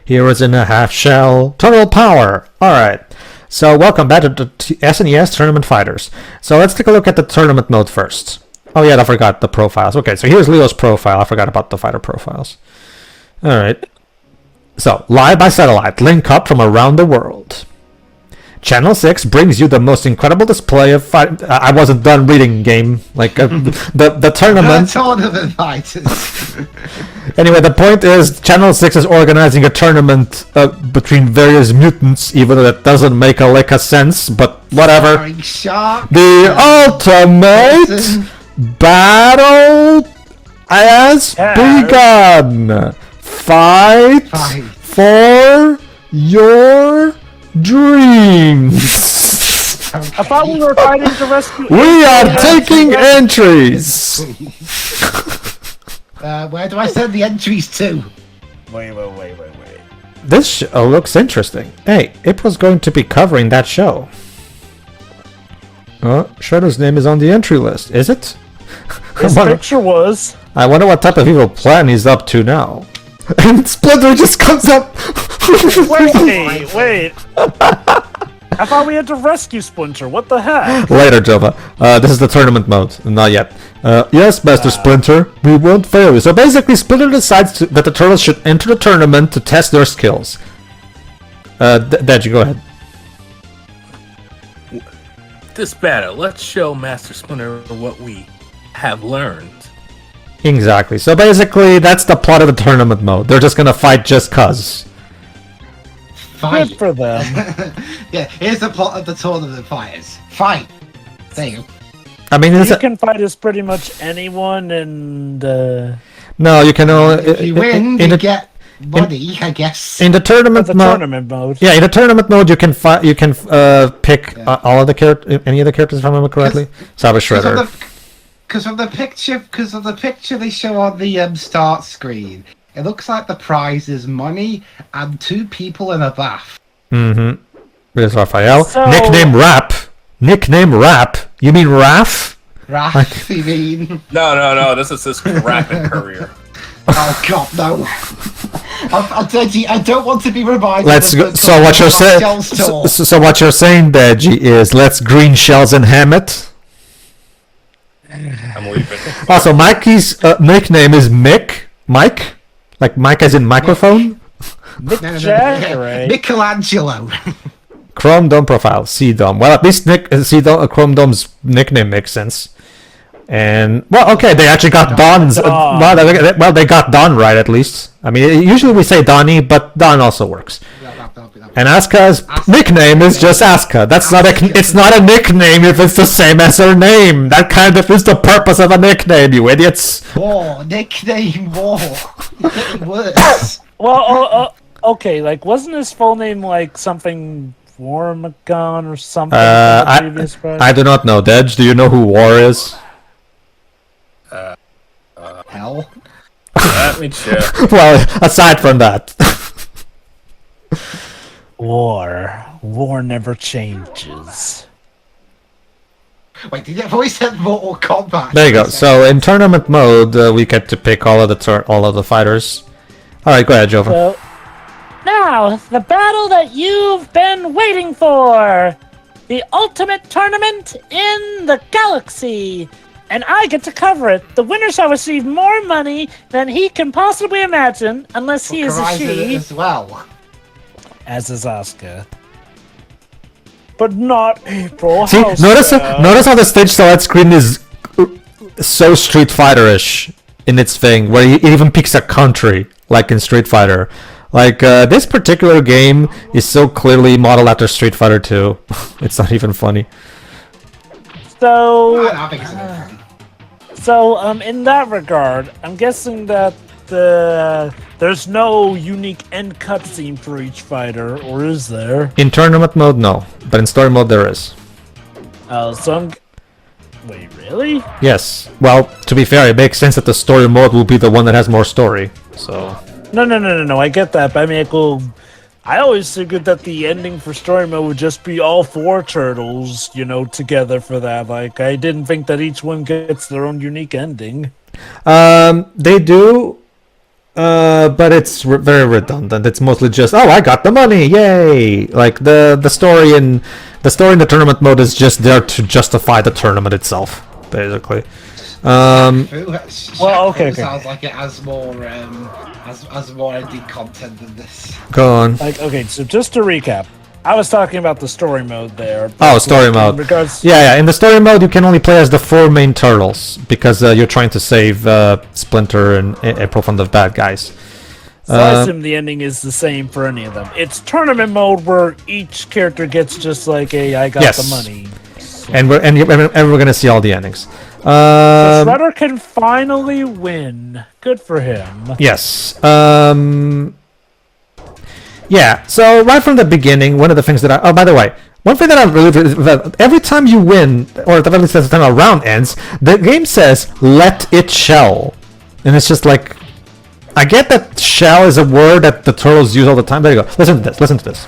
Here is in a half shell. Turtle power. Alright. So welcome back to the SNES Tournament Fighters. So let's take a look at the tournament mode first. Oh yeah, I forgot the profiles. Okay, so here's Leo's profile. I forgot about the fighter profiles. Alright. So, live by satellite. Link up from around the world. Channel 6 brings you the most incredible display of fight. I wasn't done reading game. Like, the tournament. Tournament fighters. Anyway, the point is, Channel 6 is organizing a tournament between various mutants, even though that doesn't make a lick of sense, but whatever. The ultimate battle has begun. Fight for your dreams. I thought we were fighting to rescue. We are taking entries. Where do I send the entries to? Wait. This show looks interesting. Hey, April's going to be covering that show. Oh, Shredder's name is on the entry list, is it? His picture was. I wonder what type of evil plan he's up to now. And Splinter just comes up. Wait. I thought we had to rescue Splinter. What the heck? Later, Jova. This is the tournament mode. Not yet. Yes, Master Splinter. We won't fail you. So basically, Splinter decides that the turtles should enter the tournament to test their skills. Deji, go ahead. This battle, let's show Master Splinter what we have learned. Exactly. So basically, that's the plot of the tournament mode. They're just gonna fight just cuz. Fight. Good for them. Yeah, here's the plot of the tournament fighters. Fight. There you go. I mean, You can fight as pretty much anyone, and no, you can only If you win, you get money, I guess. in the tournament mode. tournament mode. Yeah, in the tournament mode, you can pick all of the any of the characters, if I remember correctly. Saber Shredder. Because of the picture they show on the start screen, it looks like the prize is money and 2 people in a bath. Mm-hmm. There's Raphael. So... Nickname Rap. You mean Raph? Raph, you mean? No. This is his rapping career. Oh God, no! I don't want to be reminded. Let's go. So what you're saying? So what you're saying, Deji, is let's green shells and ham it. I'm leaving. Also, Mikey's nickname is Mike, like Mike as in microphone. Michelangelo. Chrome Dome profile, C-Dome. Well, at least Chrome Dome's nickname makes sense. And well, okay, they actually got Don's. Well, they got Don right at least. I mean, usually we say Donnie, but Don also works. And Asuka's nickname is just Asuka. It's not a nickname if it's the same as her name. That kind of is the purpose of a nickname, you idiots. Nickname war. Worse. Well, okay, like wasn't his full name like something Warmagon or something? I do not know. Dej, do you know who War is? Hell. Let me check. Well, aside from that. War never changes. Wait, did you voice said Mortal Kombat? There you go. So in tournament mode, we get to pick all of the fighters. All right, go ahead, Jova. So, now the battle that you've been waiting for, the ultimate tournament in the galaxy, and I get to cover it. The winner shall receive more money than he can possibly imagine, unless he is a she. As well. As is Asuka. But not April. See, notice how the stage select screen is so Street Fighter-ish in its thing, where it even picks a country, like in Street Fighter. Like, this particular game is so clearly modeled after Street Fighter 2. It's not even funny. So, I think it's funny. In that regard, I'm guessing that there's no unique end cutscene for each fighter, or is there? In tournament mode, no. But in story mode, there is. Wait, really? Yes. Well, to be fair, it makes sense that the story mode will be the one that has more story. So. No. I get that, but I mean, I always figured that the ending for story mode would just be all 4 turtles, together for that. Like, I didn't think that each one gets their own unique ending. They do. But it's very redundant. It's mostly just, oh, I got the money, yay! Like the story in the tournament mode is just there to justify the tournament itself, basically. Well, okay. Sounds like it has more ending content than this. Go on. Like, okay, so just to recap, I was talking about the story mode there. Oh, story mode. In regards, Yeah. In the story mode, you can only play as the 4 main turtles because you're trying to save Splinter and April from the bad guys. So I assume the ending is the same for any of them. It's tournament mode where each character gets just like I got the money. And we're gonna see all the endings. So Shredder can finally win. Good for him. Yes. Yeah. So right from the beginning, one of the things that by the way, one thing that I really that every time you win, or at the very least the time a round ends, the game says "let it shell," and it's just like, I get that "shell" is a word that the turtles use all the time. There you go. Listen to this. Listen to this.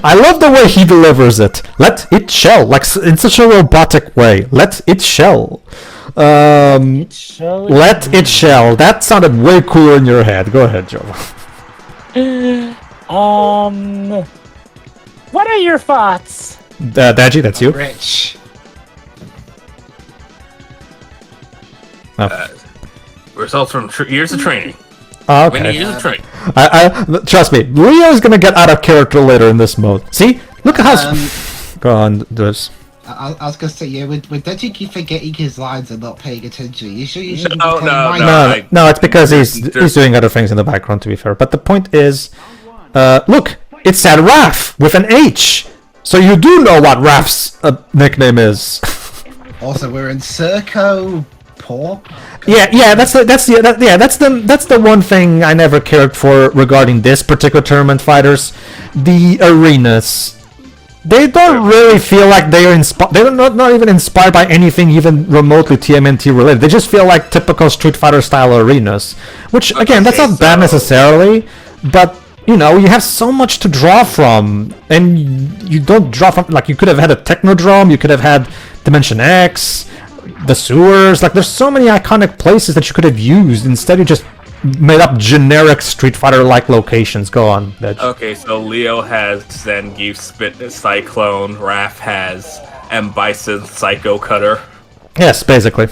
I love the way he delivers it. Let it shell, like in such a robotic way. Let it shell. Let it shell. That sounded way cooler in your head. Go ahead, Joe. What are your thoughts? Daji, that's you. Rich. Results from years of training. Okay. Many years of training. I trust me. Leo's gonna get out of character later in this mode. See, look at how. Go on, this. I was gonna say, yeah, with Deji keep forgetting his lines and not paying attention. You sure you shouldn't No, be playing no, No, it's because he's doing other things in the background. To be fair, but the point is, look, it said Raph with an H, so you do know what Raph's nickname is. Also, we're in Circo Paw. Yeah, that's the one thing I never cared for regarding this particular tournament fighters. The arenas, they don't really feel like they are inspired. They're not even inspired by anything even remotely TMNT related. They just feel like typical Street Fighter style arenas, which again, that's not bad necessarily, but you know, you have so much to draw from, and you don't draw from, like, you could have had a Technodrome, you could have had Dimension X, the sewers, like there's so many iconic places that you could have used. Instead you just made up generic Street Fighter like locations. Go on, Veg. Okay, so Leo has Zangief Spit Cyclone, Raph has M. Bison Psycho Cutter. Yes, basically.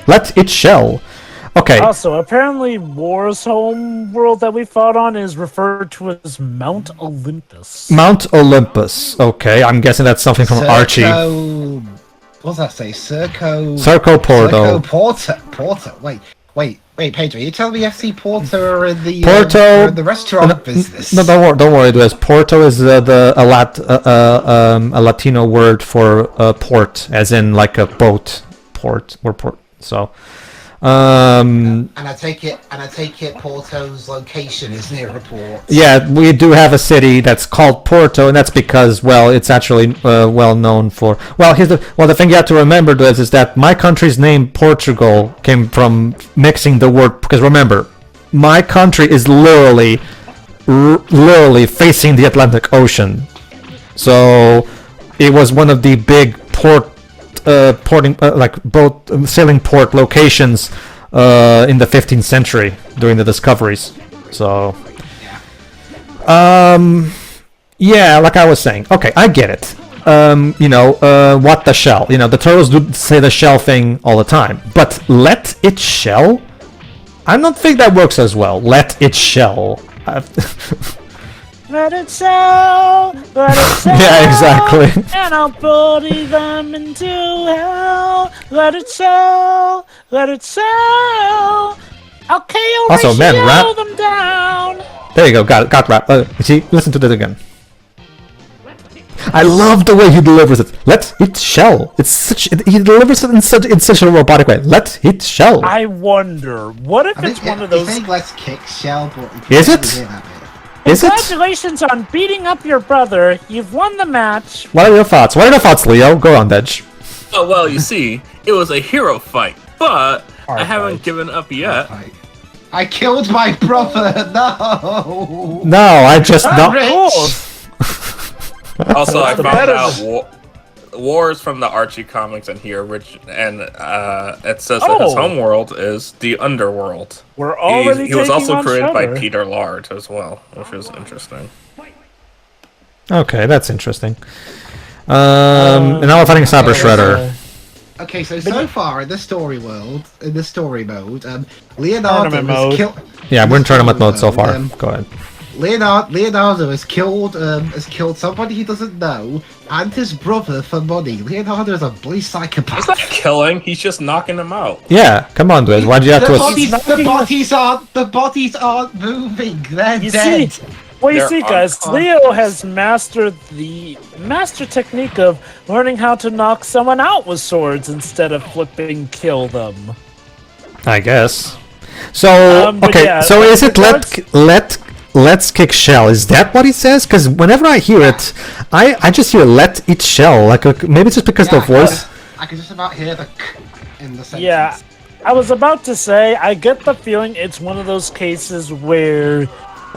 Let it shell. Okay. Also, apparently War's home world that we fought on is referred to as Mount Olympus. Mount Olympus. Okay, I'm guessing that's something from Archie. What does that say? Circo Porto. Porto. Wait, Pedro, you tell me FC Porto are in the Porto, the restaurant business? No, don't worry, Luis. Porto is a Latino word for port, as in like a boat port or port. So, and I take it Porto's location is near a port. Yeah, we do have a city that's called Porto, and that's because, well, it's actually well known for. Well, the thing you have to remember is that my country's name Portugal came from mixing the word, because remember, my country is literally facing the Atlantic Ocean, so it was one of the big sailing port locations in the 15th century during the discoveries. So, yeah, like I was saying. Okay, I get it. What the shell? You know, the turtles do say the shell thing all the time, but let it shell? I don't think that works as well. Let it shell. Let it sell, let it sell. Yeah, exactly. And I'll bully them into hell. Let it sell, let it sell. I'll KO Also, man, rap. them down. There you go, got rap. See, listen to that again. I love the way he delivers it. Let it shell. He delivers it in such a robotic way. Let it shell. I wonder, what if it's one of those? I think let's kick shell, but is it? Is it? Congratulations on beating up your brother. You've won the match. What are your thoughts? Leo? Go on, Dej. Oh, well, you see, it was a hero fight, but I haven't given up yet. I killed my brother. No. No, I just not. Also, I found out War is from the Archie comics, and it says that his homeworld is the Underworld. We're already He was also taking on created by Shredder. Peter Lard as well, which is interesting. Okay, that's interesting. And now we're fighting Cyber Shredder. Okay, so far in the story mode, Leonardo Tournament has mode. killed. Yeah, we're in tournament mode so far. Um, Go ahead. Leonardo has killed somebody he doesn't know and his brother for money. Leonardo is a bloody psychopath. He's not killing; he's just knocking them out. Yeah, come on, dude. Why'd you have The to? bodies aren't moving. They're You dead. see, well, you They're see, guys, Leo has mastered the technique of learning how to knock someone out with swords instead of flipping kill them. I guess. So But okay, yeah, so is it regards- let's kick shell? Is that what he says? Because whenever I hear it, I just hear let eat shell. Like maybe it's just because the voice. I can just about hear the k in the sentence. Yeah, I was about to say, I get the feeling it's one of those cases where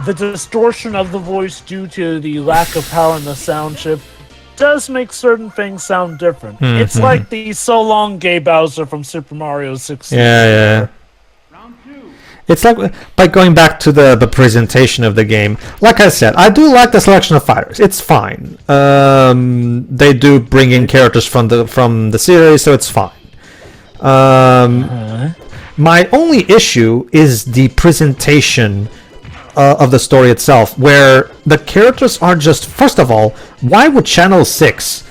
the distortion of the voice due to the lack of power in the sound chip does make certain things sound different. It's like the So Long Gay Bowser from Super Mario 64. Yeah. It's like by going back to the presentation of the game. Like I said, I do like the selection of fighters. It's fine. They do bring in characters from the series, so it's fine. My only issue is the presentation of the story itself, where the characters are just. First of all, why would Channel 6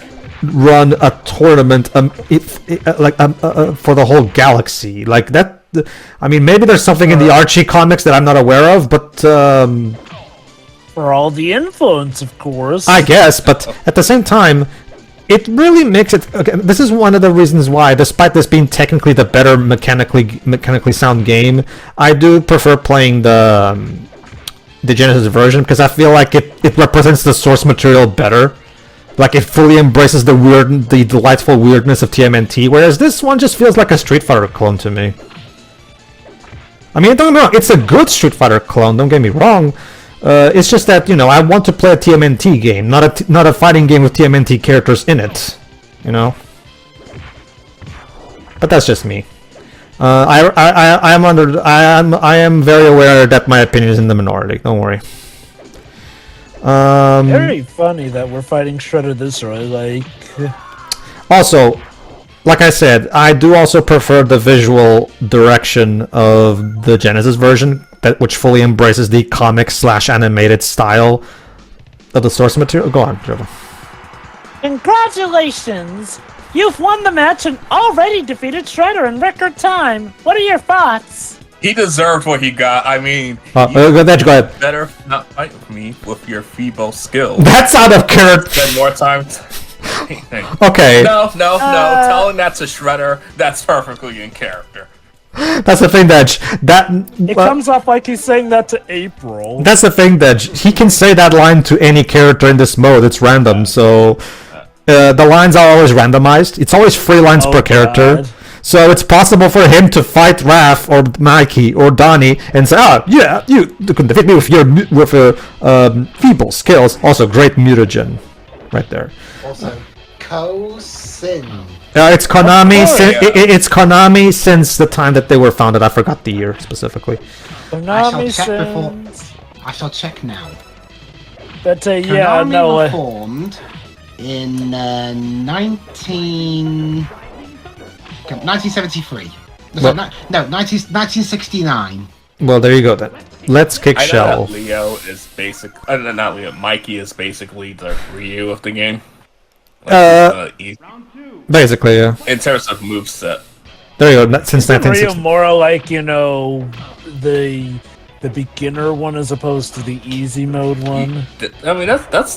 run a tournament for the whole galaxy like that? I mean, maybe there's something in the Archie comics that I'm not aware of, but For all the influence, of course. I guess. But at the same time, it really makes it. Okay, this is one of the reasons why, despite this being technically the better mechanically sound game, I do prefer playing the Genesis version because I feel like it represents the source material better. Like it fully embraces the delightful weirdness of TMNT, whereas this one just feels like a Street Fighter clone to me. I mean, don't get me wrong, it's a good Street Fighter clone, don't get me wrong. It's just that, I want to play a TMNT game, not a fighting game with TMNT characters in it, But that's just me. I am very aware that my opinion is in the minority, don't worry. Very funny that we're fighting Shredder this early, Also, like I said, I do also prefer the visual direction of the Genesis version, which fully embraces the comic/animated style of the source material. Go on, Trevor. Congratulations! You've won the match and already defeated Shredder in record time. What are your thoughts? He deserved what he got. I mean, Go ahead. better not fight with me with your feeble skill. That's out of character. Spend more time. Okay. No. Telling that to Shredder, that's perfectly in character. That's the thing, Dej. It comes off like he's saying that to April. That's the thing, Dej. He can say that line to any character in this mode. It's random, so the lines are always randomized. It's always 3 lines per character. God. So it's possible for him to fight Raph or Mikey or Donnie and say, yeah, you can defeat me with your feeble skills. Also, great mutagen, right there. Also, Ko-Sin. It's Konami. Yeah. It's Konami since the time that they were founded. I forgot the year specifically. Konami I shall check now. But Konami were formed in 1973. Well- 1969. Well, there you go then. Let's kick I know shell. that Leo is not Leo. Mikey is basically the Ryu of the game. Basically, yeah. In terms of moveset. There you go. Since Mario 1960. more like, the beginner one as opposed to the easy mode one. I mean, that's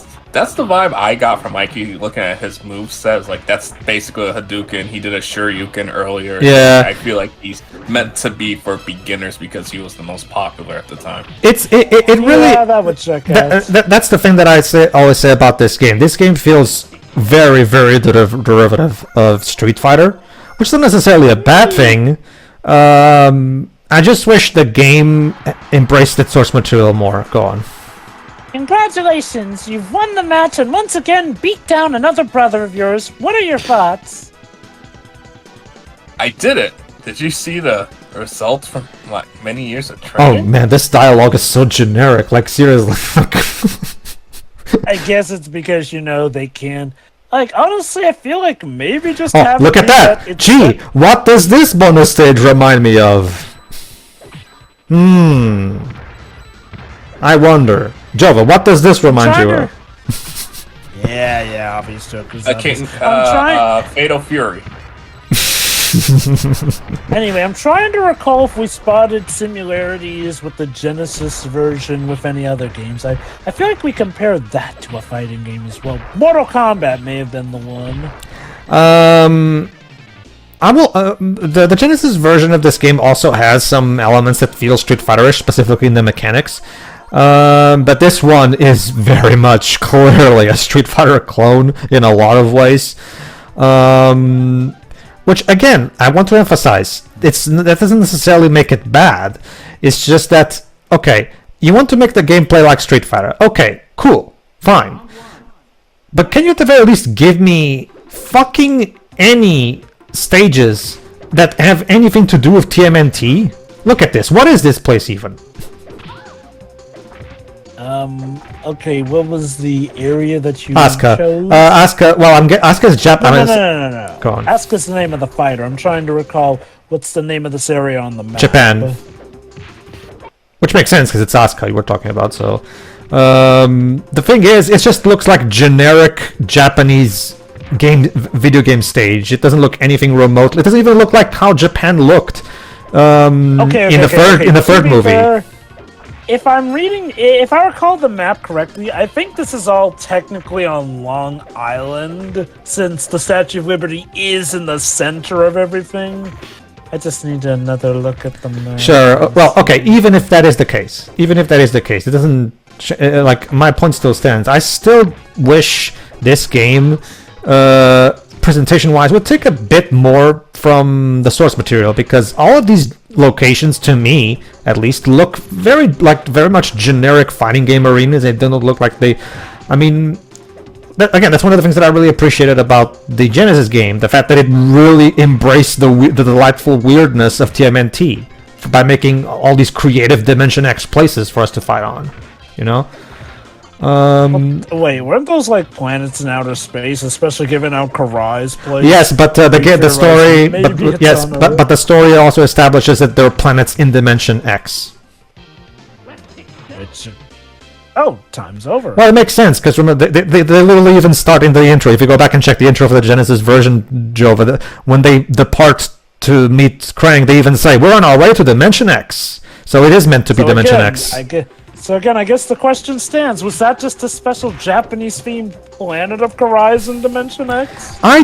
the vibe I got from Mikey looking at his moveset. It's like, that's basically a Hadouken. He did a Shoryuken earlier. Yeah. I feel like he's meant to be for beginners because he was the most popular at the time. It really. Yeah, that would check out. That's the thing that I always say about this game. This game feels very, very derivative of Street Fighter, which is not necessarily a bad thing. I just wish the game embraced its source material more. Go on. Congratulations, you've won the match and once again beat down another brother of yours. What are your thoughts? I did it. Did you see the results from like many years of Oh training? man, this dialogue is so generic. Like seriously. I guess it's because, they can. Like, honestly, I feel like maybe just Oh, have look it at be that! it's Gee, what does this bonus stage remind me of? I wonder. Jova, what does this remind you of? Yeah, obvious jokers. I can't. I'm trying. Fatal Fury. Anyway, I'm trying to recall if we spotted similarities with the Genesis version with any other games. I feel like we compared that to a fighting game as well. Mortal Kombat may have been the one. I will. The Genesis version of this game also has some elements that feel Street Fighter-ish, specifically in the mechanics. But this one is very much clearly a Street Fighter clone in a lot of ways. Which again, I want to emphasize, that doesn't necessarily make it bad. It's just that, okay, you want to make the gameplay like Street Fighter. Okay, cool, fine. But can you at the very least give me fucking any stages that have anything to do with TMNT? Look at this. What is this place even? Okay, what was the area that you Asuka. chose? Asuka. Well, Asuka's Japanese. No. Go on. Asuka's the name of the fighter. I'm trying to recall what's the name of this area on the map. Japan. Which makes sense because it's Asuka you were talking about. So, the thing is, it just looks like generic Japanese video game stage. It doesn't look anything remotely. It doesn't even look like how Japan looked in the third movie. Fair, if I recall the map correctly, I think this is all technically on Long Island, since the Statue of Liberty is in the center of everything. I just need another look at the map. Sure. Well, okay. Even if that is the case, it doesn't. Like, my point still stands. I still wish this game, presentation-wise, would take a bit more from the source material, because all of these locations, to me at least, look very much generic fighting game arenas. They don't look like they. I mean, again, that's one of the things that I really appreciated about the Genesis game, the fact that it really embraced the delightful weirdness of TMNT by making all these creative Dimension X places for us to fight on. Wait, weren't those like planets in outer space, especially given how Karai's place? Yes, but the story also establishes that there are planets in Dimension X. Time's over. Well, it makes sense, because remember, they literally even start in the intro. If you go back and check the intro for the Genesis version, Jova, when they depart to meet Krang, they even say, "We're on our way to Dimension X." So it is meant to be Dimension X. So again, I guess the question stands: was that just a special Japanese-themed planet of Karai's in Dimension X? I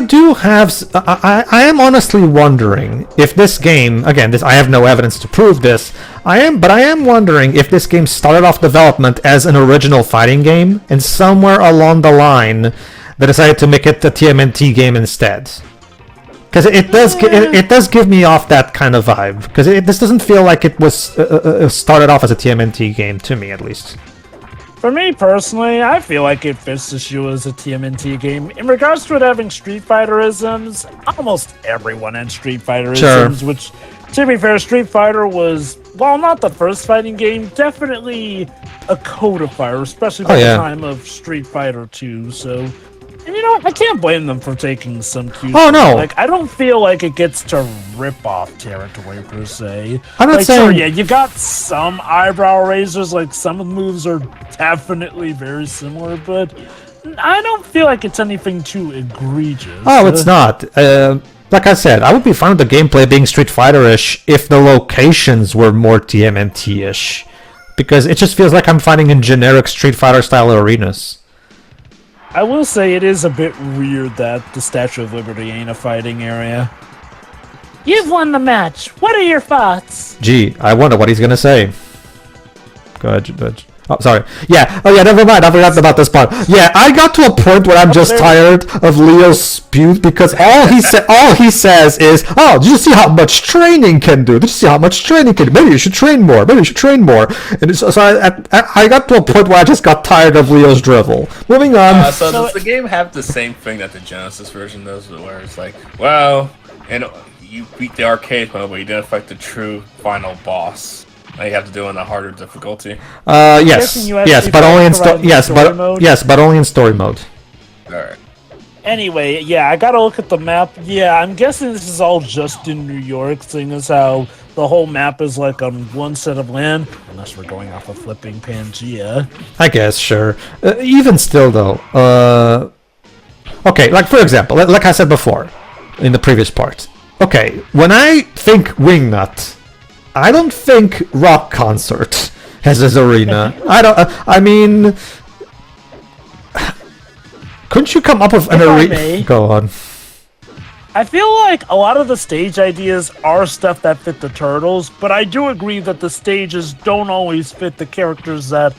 am honestly wondering if this game, again, I have no evidence to prove this. I am wondering if this game started off development as an original fighting game, and somewhere along the line, they decided to make it a TMNT game instead. Because it does give me off that kind of vibe. Because this doesn't feel like it was started off as a TMNT game, to me at least. For me personally, I feel like it fits the shoe as a TMNT game. In regards to it having Street Fighter-isms, almost everyone had Street Fighter-isms, which, to be fair, Street Fighter was, while not the first fighting game, definitely a codifier, especially by the time of Street Fighter 2, so... And I can't blame them for taking some cues. Oh, no. Like, I don't feel like it gets to rip-off territory, per se. I'm not saying... Sure, yeah, you got some eyebrow raisers, like, some of the moves are definitely very similar, but I don't feel like it's anything too egregious. Oh, it's not. Like I said, I would be fine with the gameplay being Street Fighter-ish if the locations were more TMNT-ish. Because it just feels like I'm fighting in generic Street Fighter-style arenas. I will say it is a bit weird that the Statue of Liberty ain't a fighting area. You've won the match. What are your thoughts? Gee, I wonder what he's gonna say. Good. Oh, sorry. Yeah. Oh, yeah. Never mind. I forgot about this part. Yeah, I got to a point where I'm just tired of Leo's spew because all he says is, "Oh, did you see how much training can do? Did you see how much training can do? Maybe you should train more. Maybe you should train more." And so I got to a point where I just got tired of Leo's drivel. Moving on. So does the game have the same thing that the Genesis version does, where it's like, well, and you beat the arcade mode, but you didn't fight the true final boss. Now you have to do it in a harder difficulty. Yes, but only in but only in story mode. All right. Anyway, yeah, I gotta look at the map. Yeah, I'm guessing this is all just in New York, seeing as how the whole map is like on one set of land, unless we're going off of flipping Pangea. I guess, sure. Even still, though, okay, like for example, like I said before, in the previous part. Okay, when I think Wingnut, I don't think Rock Concert has his arena. I mean, couldn't you come up with an arena? Go on. I feel like a lot of the stage ideas are stuff that fit the turtles, but I do agree that the stages don't always fit the characters that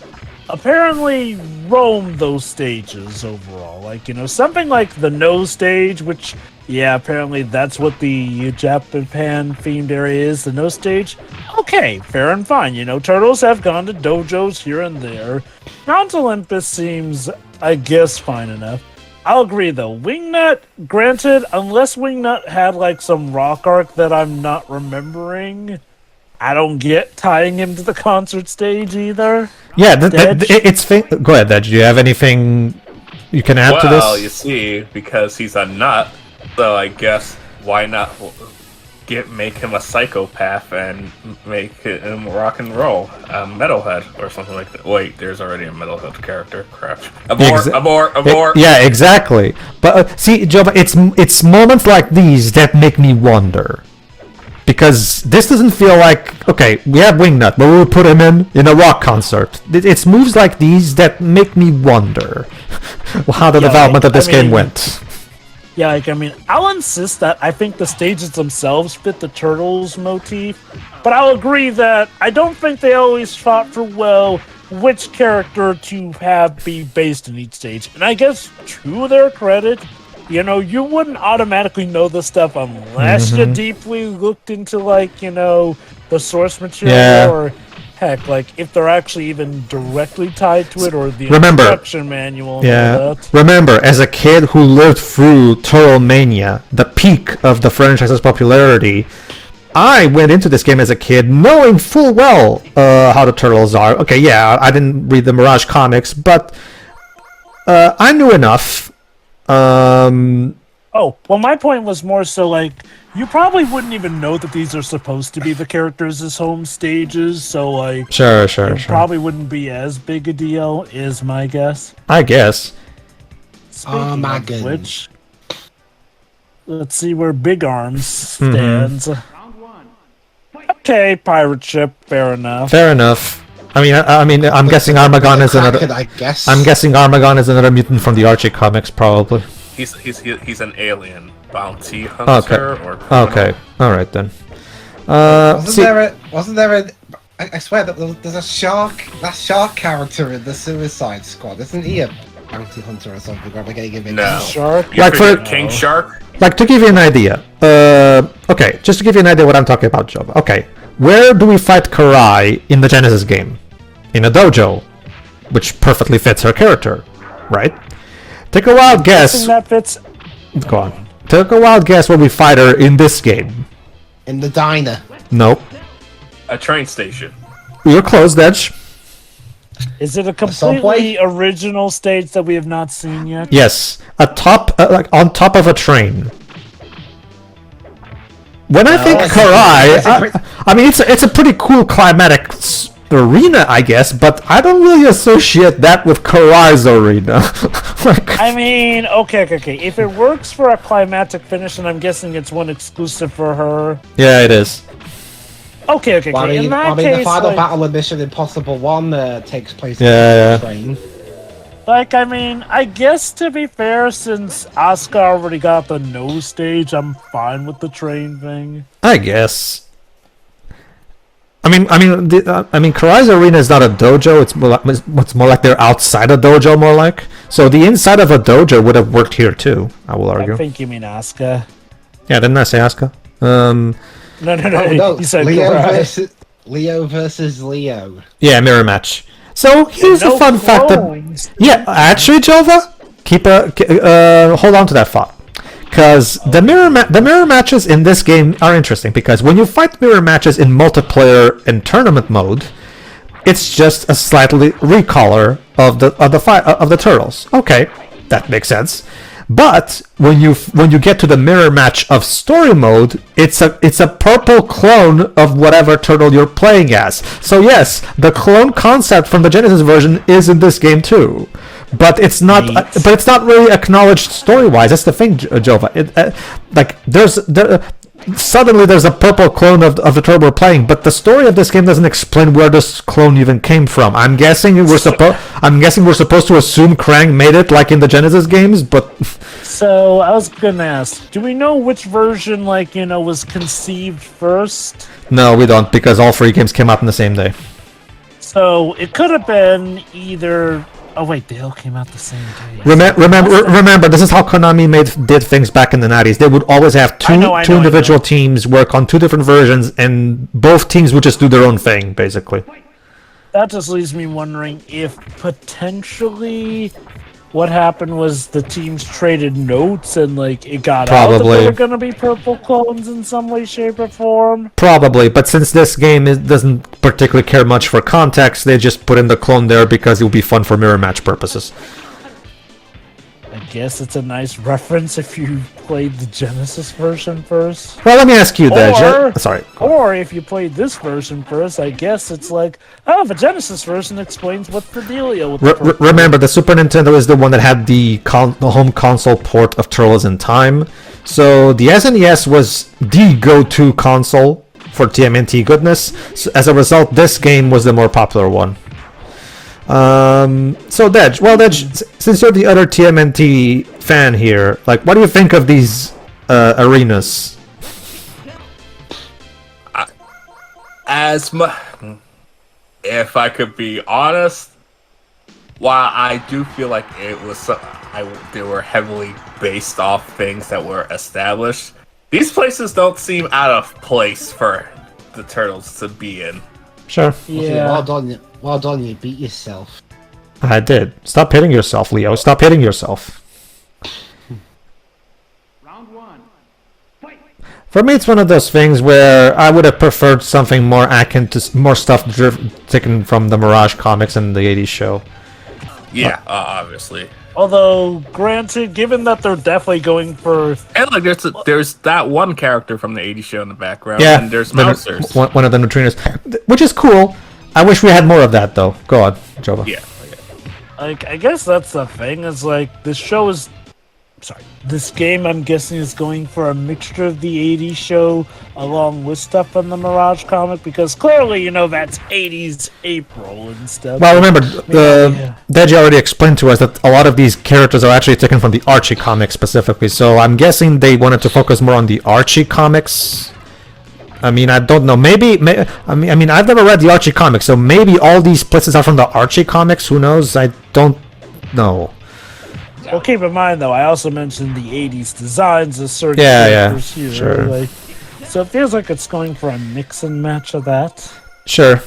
apparently roam those stages overall. Like, something like the No stage, which, yeah, apparently that's what the Japan themed area is, the No stage. Okay, fair and fine. Turtles have gone to dojos here and there. Mount Olympus seems, I guess, fine enough. I'll agree, though. Wingnut, granted, unless Wingnut had, like, some rock arc that I'm not remembering, I don't get tying him to the concert stage either. Yeah, it's... Go ahead, Dej. Do you have anything you can add to this? Well, you see, because he's a nut, so I guess why not make him a psychopath and make him rock and roll, a metalhead or something like that. Wait, there's already a metalhead character. Crap. Abort. Yeah, exactly. But see, Joe, it's moments like these that make me wonder. Because this doesn't feel like, okay, we have Wingnut, but we'll put him in a rock concert. It's moves like these that make me wonder how the development of this game went. Yeah, I'll insist that I think the stages themselves fit the Turtles motif, but I'll agree that I don't think they always fought for, well, which character to have be based in each stage. And I guess, to their credit, you wouldn't automatically know this stuff unless you deeply looked into, like, the source material, or heck, like, if they're actually even directly tied to it, or the instruction manual. Yeah. Remember, as a kid who lived through Turtle Mania, the peak of the franchise's popularity, I went into this game as a kid knowing full well how the Turtles are. Okay, yeah, I didn't read the Mirage comics, but I knew enough. Oh, well, my point was more so, like, you probably wouldn't even know that these are supposed to be the characters' home stages, so, like... Sure. Probably wouldn't be as big a deal, is my guess. I guess. Speaking of which, let's see where Big Arms stands. Okay, pirate ship, fair enough. I mean, I'm guessing Armagon is another... I'm guessing Armagon is another mutant from the Archie comics, probably. He's an alien bounty hunter or criminal. Okay, all right then. Wasn't there a? I swear that there's a shark. That shark character in the Suicide Squad. Isn't he a bounty hunter or something? Or No. Shark? Like for King Shark. Like, to give you an idea. Okay, just to give you an idea what I'm talking about, Joe. Okay, where do we fight Karai in the Genesis game? In a dojo, which perfectly fits her character, right? Take a wild guess. That fits. Go on. Take a wild guess where we fight her in this game. In the diner. Nope. A train station. You're close, Dej. Is it a completely original stage that we have not seen yet? Yes, like on top of a train. When I think Karai, I mean it's a pretty cool climatic arena, I guess, but I don't really associate that with Karai's arena. I mean, okay. If it works for a climatic finish, and I'm guessing it's one exclusive for her. Yeah, it is. Okay. Well, In that case, the final battle of Mission Impossible 1 takes place on the train. Like, I mean, I guess to be fair, since Asuka already got the no stage, I'm fine with the train thing. I guess. Karai's Arena is not a dojo. It's more like they're outside a dojo, more like. So the inside of a dojo would have worked here too. I will argue. I think you mean Asuka. Yeah, didn't I say Asuka? No. No, You said Leo versus Leo. Yeah, mirror match. So here's a fun fact that. Yeah, actually, Jova, hold on to that thought. Because the mirror matches in this game are interesting, because when you fight mirror matches in multiplayer and tournament mode, it's just a slightly recolor of the turtles. Okay, that makes sense. But when you get to the mirror match of story mode, it's a purple clone of whatever turtle you're playing as. So yes, the clone concept from the Genesis version is in this game too. But it's not. But it's not really acknowledged story-wise. That's the thing, Jova. Suddenly there's a purple clone of the turtle we're playing, but the story of this game doesn't explain where this clone even came from. I'm guessing we're supposed to assume Krang made it like in the Genesis games, but. So I was gonna ask, do we know which version, was conceived first? No, we don't, because all three games came out on the same day. So it could have been either. Oh wait, they all came out the same day. Remember, this is how Konami did things back in the 90s. They would always have two individual teams work on two different versions, and both teams would just do their own thing, basically. That just leaves me wondering if potentially what happened was the teams traded notes and it got out that they were going to be purple clones in some way, shape, or form. Probably, but since this game doesn't particularly care much for context, they just put in the clone there because it would be fun for mirror match purposes. I guess it's a nice reference if you played the Genesis version first. Well, let me ask you that. Sorry. Or if you played this version first, I guess it's the Genesis version explains what the dealio with remember, the Super Nintendo is the one that had the home console port of Turtles in Time. So the SNES was the go-to console for TMNT goodness. So as a result, this game was the more popular one. So Dej, since you're the other TMNT fan here, what do you think of these arenas? If I could be honest, while I do feel like they were heavily based off things that were established, these places don't seem out of place for the Turtles to be in. Sure. Yeah. Well done, you beat yourself. I did. Stop hitting yourself, Leo. Stop hitting yourself. Round one. Fight. For me, it's one of those things where I would have preferred something more akin to more stuff taken from the Mirage comics and the 80s show. Yeah, obviously. Although, granted, given that they're definitely going for... And there's that one character from the 80s show in the background, yeah, and there's Mousers. One of the neutrinos, which is cool. I wish we had more of that, though. Go on, Jova. Yeah. I guess that's the thing, is this show is... Sorry. This game, I'm guessing, is going for a mixture of the 80s show along with stuff from the Mirage comic, because clearly, that's 80s April and stuff. Well, remember, Deji already explained to us that a lot of these characters are actually taken from the Archie comics specifically, so I'm guessing they wanted to focus more on the Archie comics. I mean, I don't know. I've never read the Archie comics, so maybe all these places are from the Archie comics. Who knows? I don't know. Well, keep in mind, though, I also mentioned the 80s designs of certain characters here. Sure. So it feels like it's going for a mix and match of that. Sure.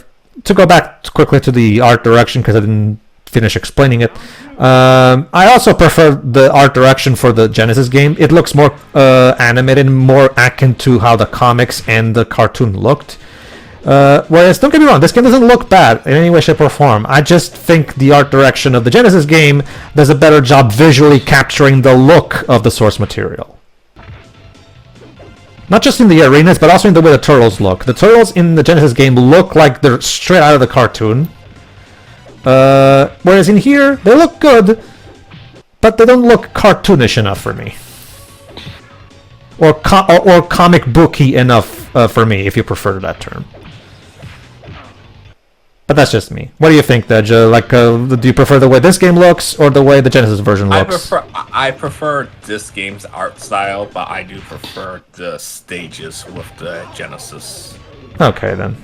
To go back quickly to the art direction, because I didn't finish explaining it, I also prefer the art direction for the Genesis game. It looks more animated, more akin to how the comics and the cartoon looked. Whereas, don't get me wrong, this game doesn't look bad in any way, shape, or form. I just think the art direction of the Genesis game does a better job visually capturing the look of the source material. Not just in the arenas, but also in the way the Turtles look. The Turtles in the Genesis game look like they're straight out of the cartoon. Whereas in here, they look good, but they don't look cartoonish enough for me. Or comic booky enough for me, if you prefer that term. But that's just me. What do you think, Dej? Do you prefer the way this game looks or the way the Genesis version looks? I prefer this game's art style, but I do prefer the stages with the Genesis. Okay, then.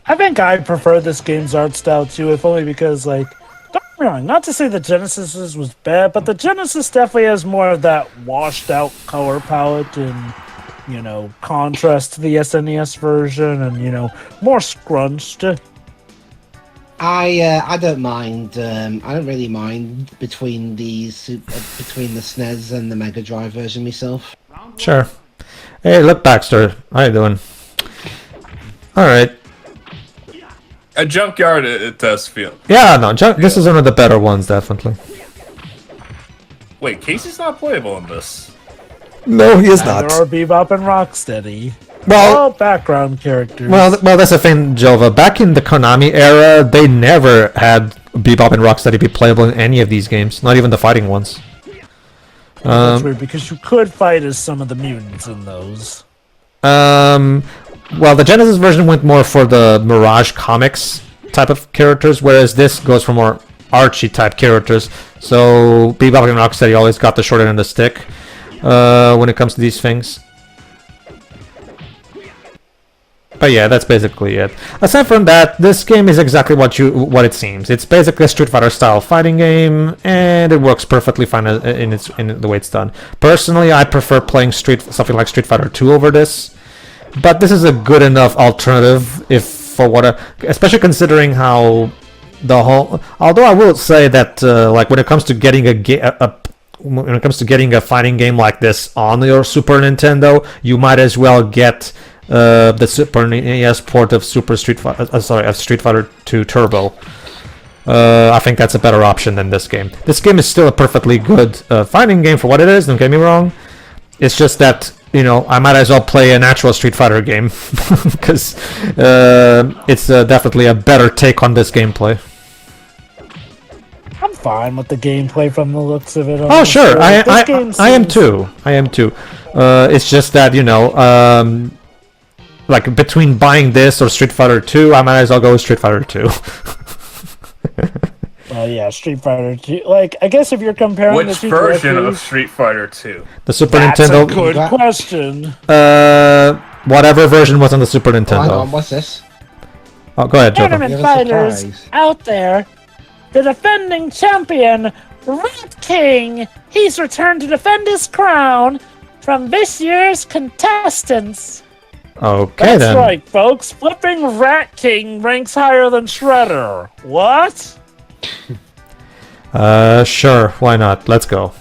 I think I prefer this game's art style too, if only because, like, don't get me wrong, not to say the Genesis was bad, but the Genesis definitely has more of that washed out color palette and, you know, contrast to the SNES version and, you know, more scrunched. I don't mind. I don't really mind between the SNES and the Mega Drive version myself. Sure. Hey, look, Baxter. How you doing? All right. A junkyard, it does feel. Yeah, no, this is one of the better ones, definitely. Wait, Casey's not playable in this. No, he is There not. are Bebop and Rocksteady. Well, All background characters. well, that's the thing, Jova. Back in the Konami era, they never had Bebop and Rocksteady be playable in any of these games, not even the fighting ones. That's weird because you could fight as some of the mutants in those. Well, the Genesis version went more for the Mirage Comics type of characters, whereas this goes for more Archie type characters. So Bebop and Rocksteady always got the short end of the stick when it comes to these things. But yeah, that's basically it. Aside from that, this game is exactly what it seems. It's basically a Street Fighter style fighting game, and it works perfectly fine in the way it's done. Personally, I prefer playing something like Street Fighter 2 over this, but this is a good enough alternative especially considering how the whole. Although I will say that like when it comes to getting when it comes to getting a fighting game like this on your Super Nintendo, you might as well get the Super NES port of Street Fighter 2 Turbo. I think that's a better option than this game. This game is still a perfectly good fighting game for what it is, don't get me wrong. It's just that, you know, I might as well play an actual Street Fighter game because it's definitely a better take on this gameplay. I'm fine with the gameplay from the looks of it. Oh, sure. I am seems- too. It's just that, you know, like between buying this or Street Fighter 2, I might as well go with Street Fighter 2. Well, yeah, Street Fighter 2. Like, I guess if you're comparing the Which two version of directly, Street Fighter 2? The Super that's Nintendo. a good question. Whatever version was on the Super Hang Nintendo. on, what's this? Oh, go ahead, Joe. Tournament You have a fighters surprise. out there, the defending champion, Rat King. He's returned to defend his crown from this year's contestants. Okay, That's then. right, folks. Flipping Rat King ranks higher than Shredder. What? Sure, why not? Let's go.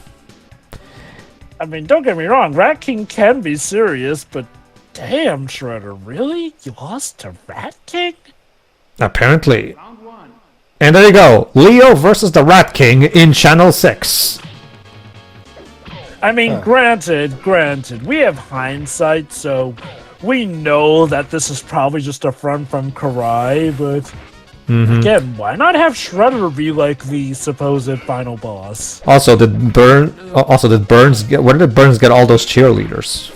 I mean, don't get me wrong, Rat King can be serious, but damn, Shredder, really? You lost to Rat King? Apparently. Round one. And there you go. Leo versus the Rat King in Channel 6. I mean, granted, we have hindsight, so we know that this is probably just a front from Karai, but again, why not have Shredder be like the supposed final boss? Also, did Burns get? Where did Burns get all those cheerleaders?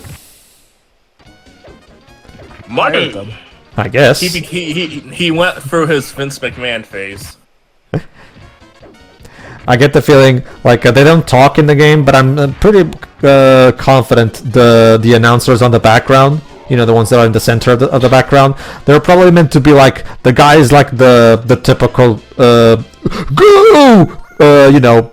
Money! Them. I guess. He went through his Vince McMahon phase. I get the feeling like they don't talk in the game, but I'm pretty confident the announcers on the background, you know, the ones that are in the center of the background, they're probably meant to be like the guys, like the typical go, you know,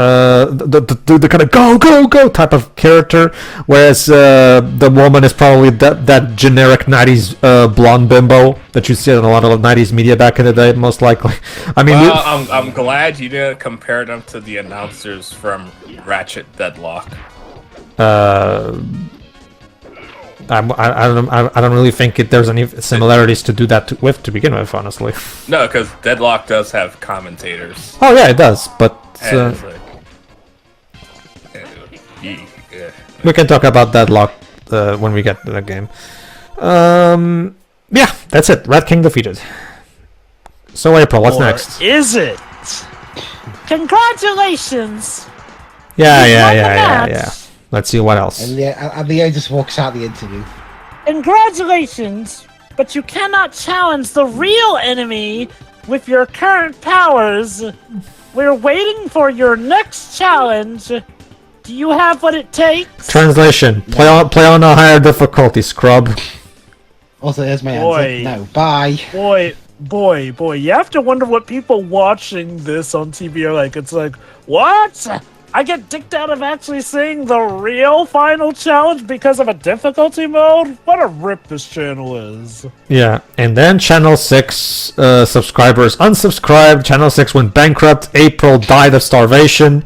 the kind of go type of character, whereas the woman is probably that generic 90s blonde bimbo that you see in a lot of 90s media back in the day, most likely. I mean, Well, I'm glad you didn't compare them to the announcers from Ratchet Deadlock. I don't really think there's any similarities to do that to begin with, honestly. No, because Deadlock does have commentators. Oh yeah, it does, but And it's like, we can talk about Deadlock when we get to the game. Yeah, that's it. Rat King defeated. So April, what's Or next? is it? Congratulations! Yeah. Let's see what else. And Leo just walks out the interview. Congratulations! But you cannot challenge the real enemy with your current powers. We're waiting for your next challenge. Do you have what it takes? Translation: play on a higher difficulty, scrub. Also, here's my Boy. answer. No, bye. Boy, you have to wonder what people watching this on TV are like. It's like, what? I get dicked out of actually seeing the real final challenge because of a difficulty mode? What a rip this channel is. Yeah, and then Channel 6 subscribers unsubscribed, Channel 6 went bankrupt, April died of starvation,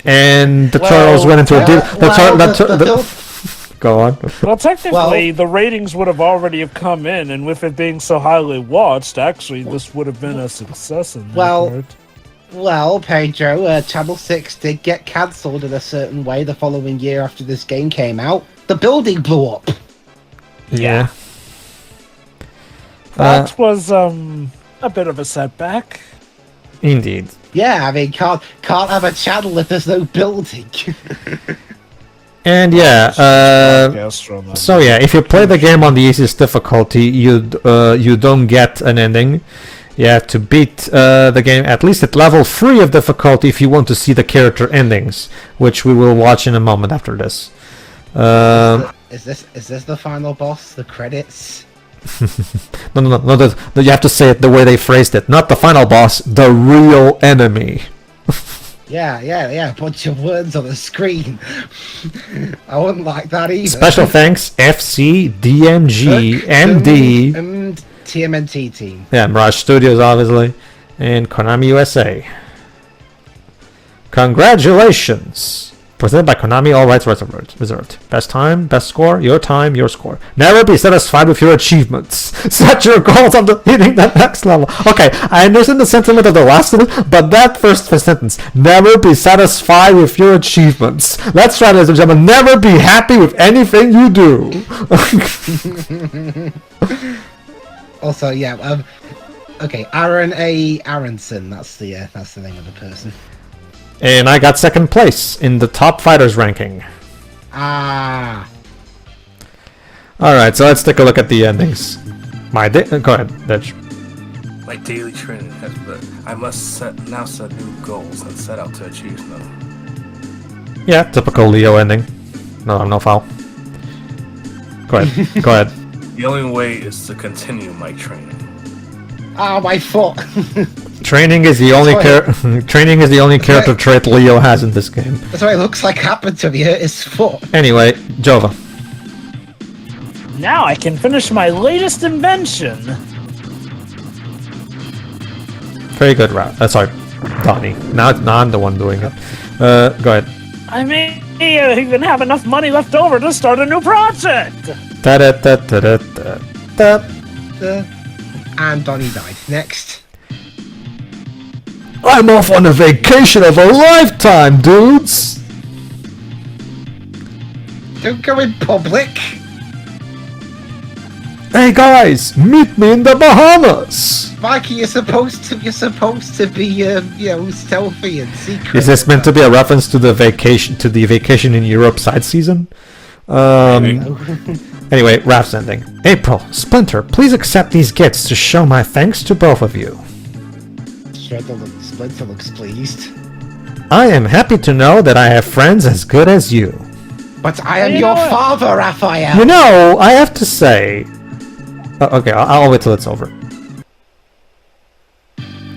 and the turtles went into a deep... Go on. Well, technically, the ratings would have already have come in, and with it being so highly watched, actually, this would have been a success in that part. Well, Pedro, Channel 6 did get cancelled in a certain way the following year after this game came out. The building blew up. Yeah. That was, a bit of a setback. Indeed. Yeah, I mean, can't have a channel if there's no building. And yeah, so yeah, if you play the game on the easiest difficulty, you don't get an ending. You have to beat the game at least at level 3 of difficulty if you want to see the character endings, which we will watch in a moment after this. Is this the final boss? The credits? No, you have to say it the way they phrased it. Not the final boss, the real enemy. Yeah, a bunch of words on the screen. I wouldn't like that either. Special thanks, FC, DMG, MD, and TMNT team. yeah, Mirage Studios, obviously, and Konami USA. Congratulations! Presented by Konami, all rights reserved. Best time, best score, your time, your score. Never be satisfied with your achievements. Set your goals on hitting the next level. Okay, I understand the sentiment of the last one, but that first sentence, never be satisfied with your achievements. Let's try, ladies and gentlemen, never be happy with anything you do. Also, yeah, okay, Aaron A. Aronson, that's the name of the person. And I got second place in the top fighters ranking. Ah. Alright, so let's take a look at the endings. Go ahead, Dej. My daily training has been. I must now set new goals and set out to achieve them. Yeah, typical Leo ending. No foul. Go ahead. Go ahead. The only way is to continue my training. Ah, my foot. Training is the only character trait Leo has in this game. That's what it looks like happened to me. Hurt his foot. Anyway, Jova. Now I can finish my latest invention. Very good, sorry, Donnie. Now I'm the one doing it. Go ahead. I may even have enough money left over to start a new project. And Donnie died. Next. I'm off on a vacation of a lifetime, dudes! Don't go in public. Hey guys, meet me in the Bahamas! Mikey, you're supposed to be, stealthy and secret. Is this meant to be a reference to the vacation in Europe side season? Anyway, Raph's ending. April, Splinter, please accept these gifts to show my thanks to both of you. Splinter looks pleased. I am happy to know that I have friends as good as you. But I am your father, Raphael. You know, I have to say... okay, I'll wait till it's over.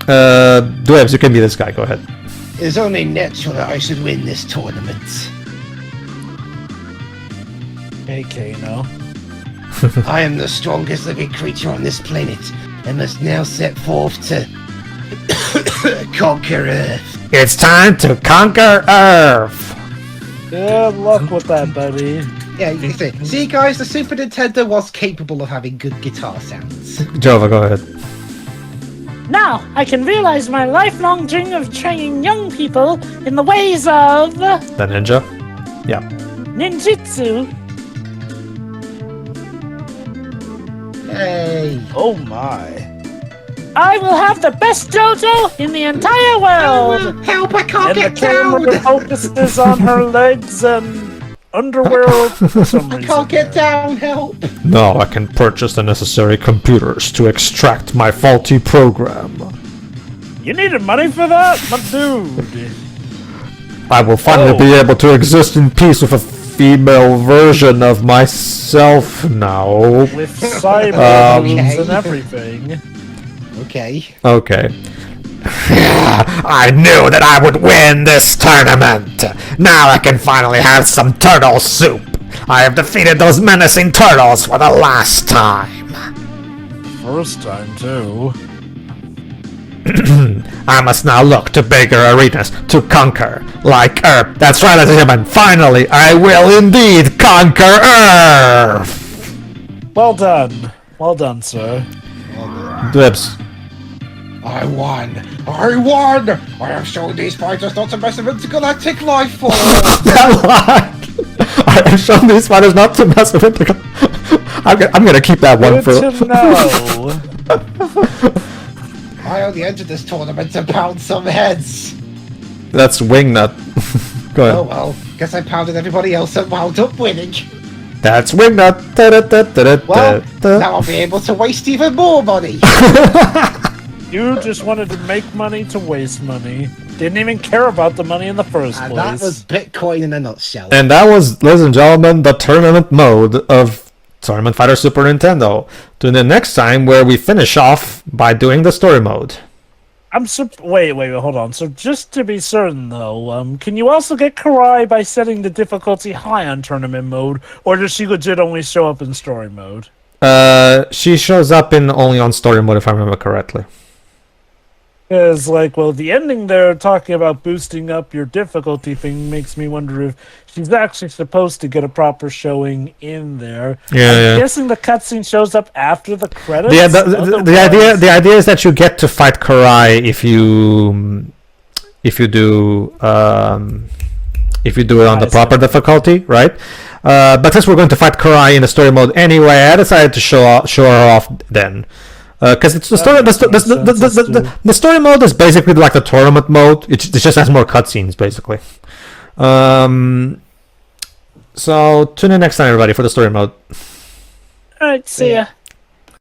Dwebs, you can be this guy, go ahead. It's only natural that I should win this tournament. Hey, Kano. I am the strongest living creature on this planet, and must now set forth to conquer Earth. It's time to conquer Earth! Good luck with that, buddy. Yeah, you can see, guys, the Super Nintendo was capable of having good guitar sounds. Jova, go ahead. Now I can realize my lifelong dream of training young people in the ways of The ninja? Yeah. ninjutsu. Hey. Oh my. I will have the best JoJo in the entire world! Help, I can't And the get down! camera focuses on her legs and underwear for some I reason. can't get down, help! Now I can purchase the necessary computers to extract my faulty program. You needed money for that? My dude. I will finally be able to exist in peace with female version of myself now. With cyborgs and everything. Okay. Okay. I knew that I would win this tournament! Now I can finally have some turtle soup! I have defeated those menacing turtles for the last time! First time, too. I must now look to bigger arenas to conquer. Like Earth. That's right, ladies and gentlemen. Finally, I will indeed conquer Earth! Well done. Well done, sir. Dibs. I won! I won! I have shown these fighters not to mess with intergalactic life form! I have shown these fighters not to mess with it. I'm gonna keep that one Good for. to know. I only entered this tournament to pound some heads! That's Wingnut. Go ahead. Oh well, guess I pounded everybody else and wound up winning. That's Wingnut. Well, now I'll be able to waste even more money! You just wanted to make money to waste money. Didn't even care about the money in the first And place. that was Bitcoin in a nutshell. And that was, ladies and gentlemen, the tournament mode of Tournament Fighter Super Nintendo. To the next time, where we finish off by doing the story mode. Wait, hold on. So just to be certain, though, can you also get Karai by setting the difficulty high on tournament mode, or does she legit only show up in story mode? She shows up in only on story mode, if I remember correctly. Because, like, well, the ending there talking about boosting up your difficulty thing makes me wonder if she's actually supposed to get a proper showing in there. I'm guessing the cutscene shows up after the credits. Yeah, the idea is that you get to fight Karai if you do it on the proper difficulty, right? But since we're going to fight Karai in the story mode anyway, I decided to show her off then. Because it's the story. The story mode is basically like the tournament mode. It just has more cutscenes, basically. So tune in next time, everybody, for the story mode. Alright, see ya.